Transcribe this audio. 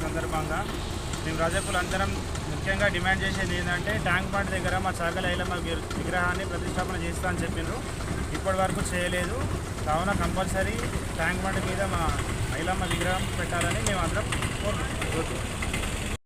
సందర్భంగా మేము రజకులందరం ముఖ్యంగా డిమాండ్ చేసేది ఏంటంటే ట్యాంక్ బండ్ దగ్గర మా చాగల ఐలమ్మ విగ్రహాన్ని ప్రతిష్టాపన చేస్తా అని చెప్పినారు. ఇప్పటి వరకు చేయలేదు. కావున కంపల్సరీ ట్యాంక్ బండ్ మీద మా ఐలమ్మ విగ్రహం పెట్టాలని మేము అందరం కోరుకుంటున్నాం.